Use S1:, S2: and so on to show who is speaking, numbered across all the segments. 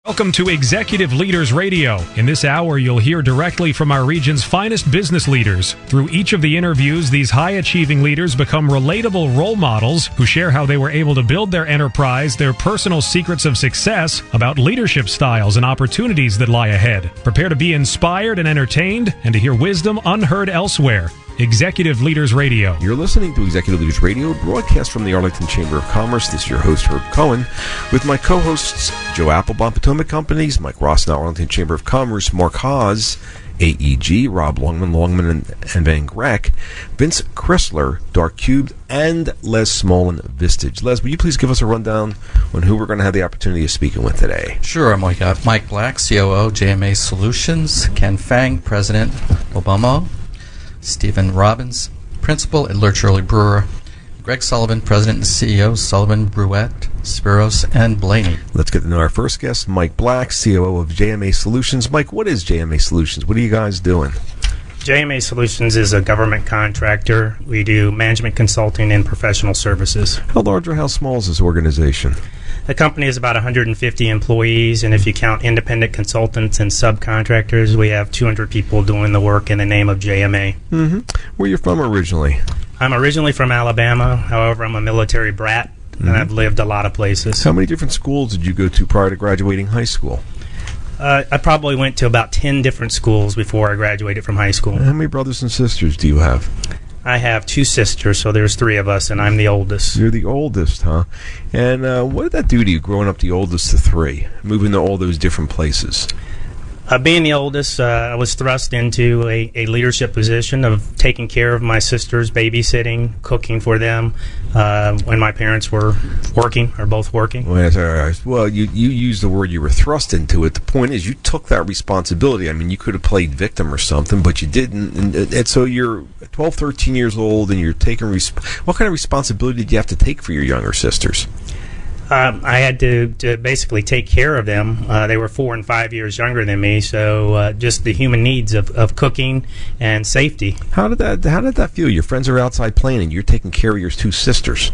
S1: Welcome to Executive Leaders Radio. In this hour, you'll hear directly from our region's finest business leaders. Through each of the interviews, these high-achieving leaders become relatable role models who share how they were able to build their enterprise, their personal secrets of success, about leadership styles and opportunities that lie ahead. Prepare to be inspired and entertained, and to hear wisdom unheard elsewhere. Executive Leaders Radio.
S2: You're listening to Executive Leaders Radio, broadcast from the Arlington Chamber of Commerce. This is your host, Herb Cohen, with my co-hosts, Joe Applebaum, Potomac Companies, Mike Ross, Arlington Chamber of Commerce, Mark Haas, AEG, Rob Longman and Van Grack, Vince Chrysler, Dark Cubed, and Les Smolin, Vistage. Les, will you please give us a rundown on who we're going to have the opportunity of speaking with today?
S3: Sure. We got Mike Black, COO, JMA Solutions, Ken Fang, President, Obama, Stephen Robbins, Principal at Lurch Early Brewer, Greg Sullivan, President and CEO, Sullivan, Bruette, Spiros, and Blaney.
S2: Let's get to know our first guest, Mike Black, COO of JMA Solutions. Mike, what is JMA Solutions? What are you guys doing?
S4: JMA Solutions is a government contractor. We do management consulting and professional services.
S2: How large or how small is this organization?
S4: The company is about 150 employees, and if you count independent consultants and subcontractors, we have 200 people doing the work in the name of JMA.
S2: Mm-hmm. Where are you from originally?
S4: I'm originally from Alabama. However, I'm a military brat, and I've lived a lot of places.
S2: How many different schools did you go to prior to graduating high school?
S4: I probably went to about 10 different schools before I graduated from high school.
S2: How many brothers and sisters do you have?
S4: I have 2 sisters, so there's 3 of us, and I'm the oldest.
S2: You're the oldest, huh? And what did that do to you, growing up the oldest of 3, moving to all those different places?
S4: Being the oldest, I was thrust into a leadership position of taking care of my sisters, babysitting, cooking for them when my parents were working, or both working.
S2: Well, you used the word you were thrust into it. The point is you took that responsibility. I mean, you could have played victim or something, but you didn't. And so you're 12, 13 years old, and you're taking what kind of responsibility did you have to take for your younger sisters?
S4: I had to basically take care of them. They were 4 and 5 years younger than me, so just the human needs of cooking and safety.
S2: How did that feel? Your friends are outside playing, and you're taking care of your 2 sisters.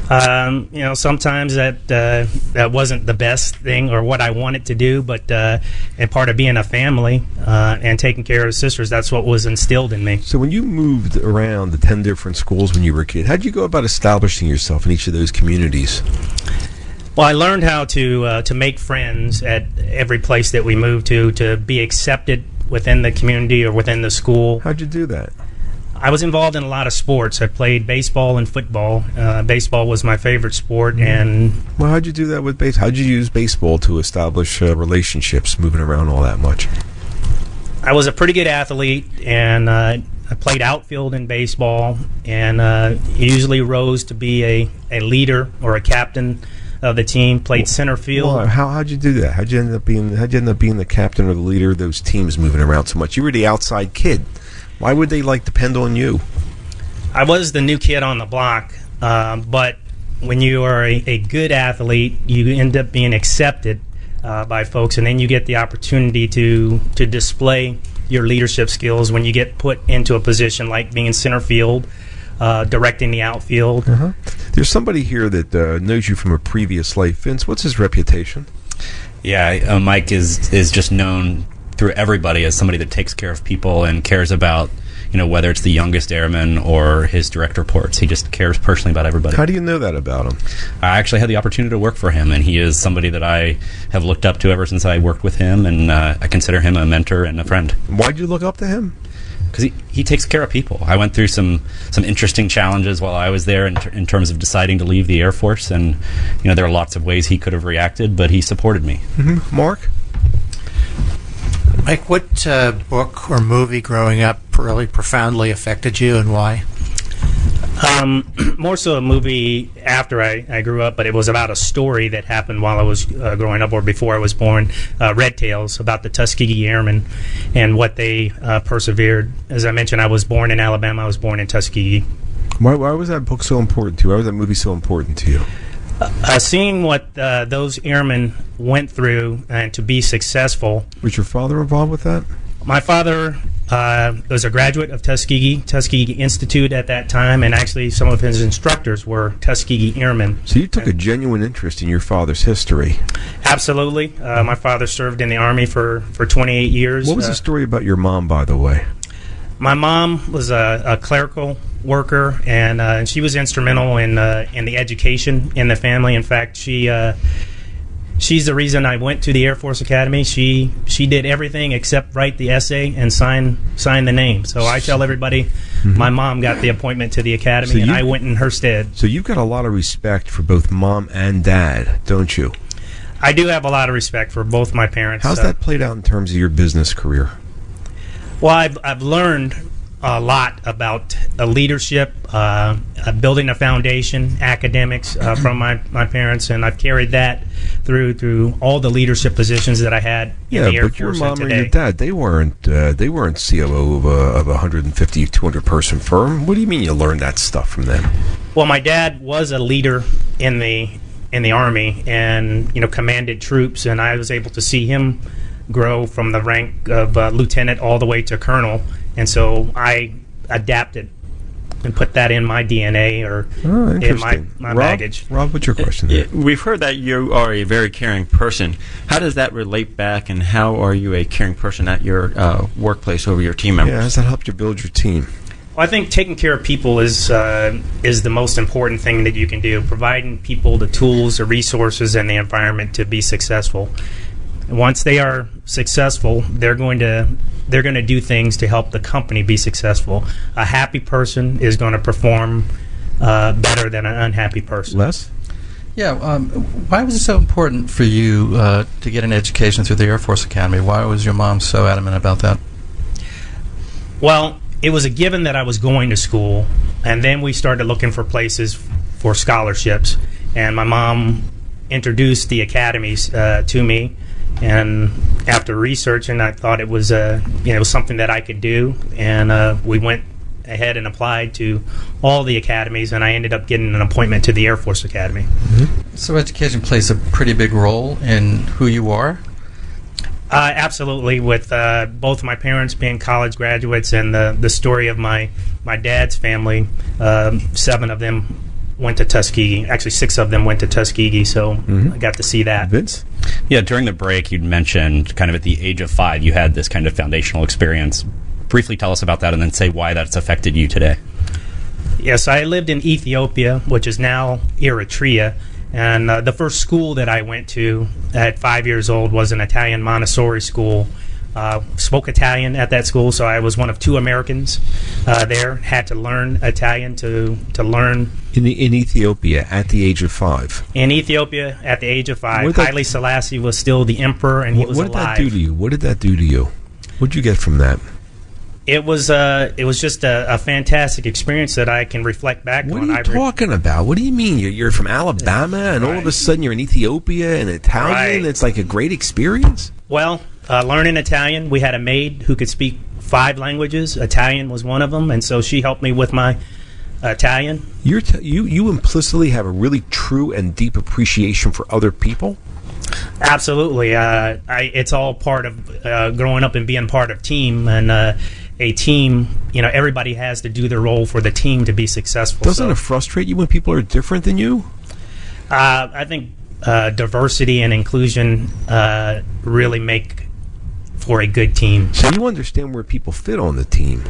S4: Sometimes that wasn't the best thing or what I wanted to do, but and part of being a family and taking care of sisters, that's what was instilled in me.
S2: So when you moved around the 10 different schools when you were a kid, how did you go about establishing yourself in each of those communities?
S4: Well, I learned how to make friends at every place that we moved to be accepted within the community or within the school.
S2: How'd you do that?
S4: I was involved in a lot of sports. I played baseball and football. Baseball was my favorite sport. And
S2: well, how'd you do that with baseball? How'd you use baseball to establish relationships, moving around all that much?
S4: I was a pretty good athlete, and I played outfield in baseball, and usually rose to be a leader or a captain of the team. Played center field.
S2: Well, how'd you do that? How'd you end up being the captain or the leader of those teams, moving around so much? You were the outside kid. Why would they depend on you?
S4: I was the new kid on the block, but when you are a good athlete, you end up being accepted by folks, and then you get the opportunity to display your leadership skills when you get put into a position like being center field, directing the outfield.
S2: There's somebody here that knows you from a previous life. Vince, what's his reputation?
S5: Yeah, Mike is just known through everybody as somebody that takes care of people and cares about, whether it's the youngest airman or his direct reports. He just cares personally about everybody.
S2: How do you know that about him?
S5: I actually had the opportunity to work for him, and he is somebody that I have looked up to ever since I worked with him, and I consider him a mentor and a friend.
S2: Why'd you look up to him?
S5: Because he takes care of people. I went through some interesting challenges while I was there in terms of deciding to leave the Air Force, and there are lots of ways he could have reacted, but he supported me.
S2: Mark?
S6: Mike, what book or movie growing up really profoundly affected you, and why?
S4: More so a movie after I grew up, but it was about a story that happened while I was growing up or before I was born. Red Tails, about the Tuskegee Airmen and what they persevered. As I mentioned, I was born in Alabama. I was born in Tuskegee.
S2: Why was that book so important to you? Why was that movie so important to you?
S4: Seeing what those airmen went through and to be successful.
S2: Was your father involved with that?
S4: My father was a graduate of Tuskegee Institute at that time, and actually some of his instructors were Tuskegee Airmen.
S2: So you took a genuine interest in your father's history.
S4: Absolutely. My father served in the Army for 28 years.
S2: What was the story about your mom, by the way?
S4: My mom was a clerical worker, and she was instrumental in the education in the family. In fact, she's the reason I went to the Air Force Academy. She did everything except write the essay and sign the name. So I tell everybody my mom got the appointment to the academy, and I went in her stead.
S2: So you've got a lot of respect for both mom and dad, don't you?
S4: I do have a lot of respect for both my parents.
S2: How's that played out in terms of your business career?
S4: Well, I've learned a lot about leadership, building a foundation, academics from my parents, and I've carried that through all the leadership positions that I had in the Air Force. Yeah, but your mom and your
S2: dad, they weren't COO of a 150, 200 person firm. What do you mean you learned that stuff from them?
S4: Well, my dad was a leader in the Army, and commanded troops, and I was able to see him grow from the rank of lieutenant all the way to colonel, and so I adapted and put that in my DNA or in my baggage.
S2: Rob, what's your question?
S7: We've heard that you are a very caring person. How does that relate back, and how are you a caring person at your workplace over your team members?
S2: Yeah, how's that helped you build your team?
S4: Well, I think taking care of people is the most important thing that you can do, providing people the tools, the resources, and the environment to be successful. Once they are successful, they're going to do things to help the company be successful. A happy person is going to perform better than an unhappy person.
S2: Les?
S3: Yeah. Why was it so important for you to get an education through the Air Force Academy? Why was your mom so adamant about that?
S4: Well, it was a given that I was going to school, and then we started looking for places for scholarships. And my mom introduced the academies to me. And after researching, I thought it was something that I could do, and we went ahead and applied to all the academies, and I ended up getting an appointment to the Air Force Academy.
S3: Mm-hmm. So education plays a pretty big role in who you are?
S4: Absolutely, with both my parents being college graduates and the story of my dad's family, 7 of them went to Tuskegee. Actually, 6 of them went to Tuskegee, so I got to see that.
S2: Vince?
S5: Yeah, during the break, you'd mentioned kind of at the age of 5, you had this kind of foundational experience. Briefly tell us about that and then say why that's affected you today.
S4: Yes, I lived in Ethiopia, which is now Eritrea, and the first school that I went to at 5 years old was an Italian Montessori school. Spoke Italian at that school, so I was one of 2 Americans there. Had to learn Italian to learn.
S2: In Ethiopia at the age of 5.
S4: In Ethiopia at the age of 5, Haile Selassie was still the emperor, and he was alive.
S2: What did that do to you? What did that do to you? What did you get from that?
S4: It was just a fantastic experience that I can reflect back on.
S2: What are you talking about? What do you mean? You're from Alabama, and all of a sudden you're in Ethiopia and Italian? Right. It's like a great experience?
S4: Well, learning Italian, we had a maid who could speak 5 languages. Italian was one of them, and so she helped me with my Italian.
S2: You implicitly have a really true and deep appreciation for other people?
S4: Absolutely. It's all part of growing up and being part of team, and a team, everybody has to do their role for the team to be successful.
S2: Doesn't it frustrate you when people are different than you?
S4: I think diversity and inclusion really make for a good team.
S2: So you understand where people fit on the team?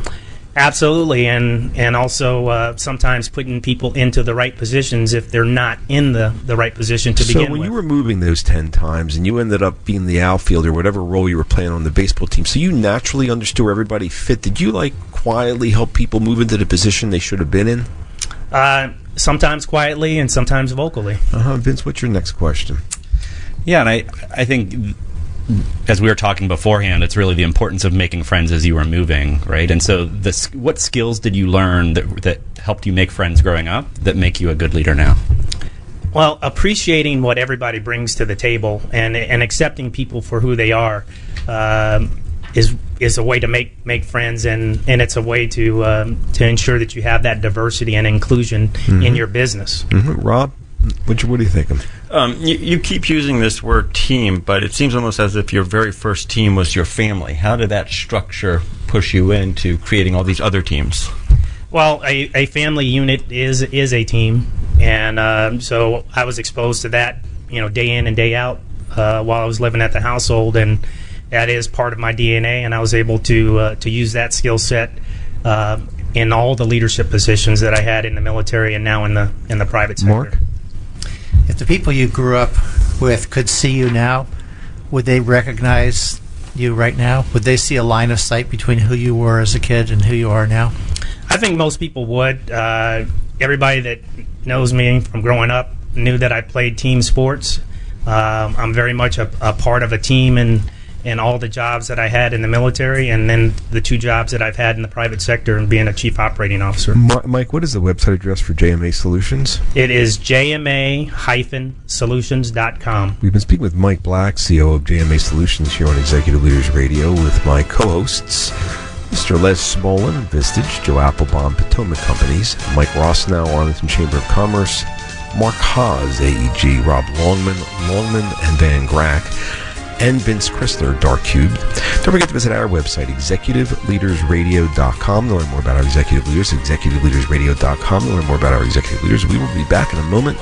S4: Absolutely, and also sometimes putting people into the right positions if they're not in the right position to begin with.
S2: So when you were moving those 10 times and you ended up being the outfielder, whatever role you were playing on the baseball team, so you naturally understood where everybody fit. Did you quietly help people move into the position they should have been in?
S4: Sometimes quietly and sometimes vocally.
S2: Vince, what's your next question?
S5: Yeah, and I think, as we were talking beforehand, it's really the importance of making friends as you were moving, right? And so what skills did you learn that helped you make friends growing up that make you a good leader now?
S4: Well, appreciating what everybody brings to the table and accepting people for who they are is a way to make friends, and it's a way to ensure that you have that diversity and inclusion in your business.
S2: Rob? What are you thinking?
S7: You keep using this word team, but it seems almost as if your very first team was your family. How did that structure push you into creating all these other teams?
S4: Well, a family unit is a team, and so I was exposed to that, day in and day out while I was living at the household, and that is part of my DNA. And I was able to use that skill set in all the leadership positions that I had in the military and now in the private sector.
S2: Mark?
S6: If the people you grew up with could see you now, would they recognize you right now? Would they see a line of sight between who you were as a kid and who you are now?
S4: I think most people would. Everybody that knows me from growing up knew that I played team sports. I'm very much a part of a team in all the jobs that I had in the military, and then the 2 jobs that I've had in the private sector and being a chief operating officer.
S2: Mike, what is the website address for JMA Solutions?
S4: It is jma-solutions.com.
S2: We've been speaking with Mike Black, COO of JMA Solutions, here on Executive Leaders Radio, with my co-hosts, Mr. Les Smolin, Vistage, Joe Applebaum, Potomac Companies, Mike Rossnow, Arlington Chamber of Commerce, Mark Haas, AEG, Rob Longman and Van Grack, and Vince Chrysler, Dark Cubed. Don't forget to visit our website, executiveleadersradio.com, to learn more about our executive leaders, executiveleadersradio.com, to learn more about our executive leaders. We will be back in a moment.